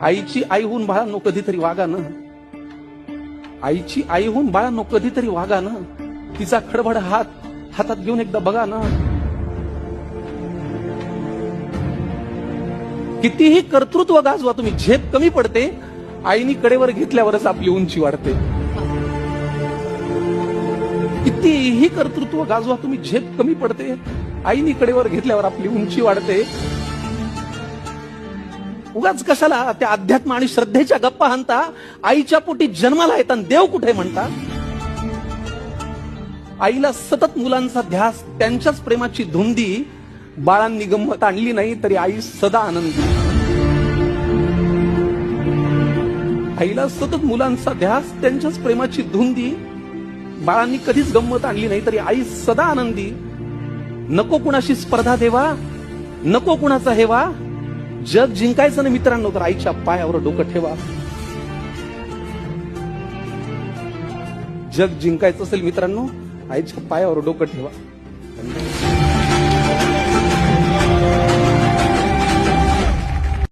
आईची आईहून बाळांनो कधीतरी वागा ना. आईची आईहून बाळांनो कधीतरी वागा ना. तिचा खडबड हातात घेऊन एकदा बघा ना. कितीही कर्तृत्व गाजवा तुम्ही, झेप कमी पडते. आईनी कडेवर घेतल्यावरच आपली उंची वाढते. कितीही कर्तृत्व गाजवा तुम्ही, झेप कमी पडते. आईनी कडेवर घेतल्यावर आपली उंची वाढते. उगाच कशाला त्या अध्यात्म आणि श्रद्धेच्या गप्पा हाणता. आईच्या पोटी जन्माला येतात देव कुठे म्हणता. आईला सतत मुलांचा ध्यास, त्यांच्याच प्रेमाची धुंदी. बाळांनी गंमत आणली नाही तरी आई सदा आनंदी. आईला सतत मुलांचा ध्यास, त्यांच्याच प्रेमाची धुंदी. बाळांनी कधीच गंमत आणली नाही तरी आई सदा आनंदी. नको कुणाशी स्पर्धा देवा, नको कुणाचा हेवा. जग जिंकायचं ना मित्रांनो तर आईच्या पायावर डोकं ठेवा. जग जिंकायचं असेल मित्रांनो, आईच्या पायावर डोकं ठेवा.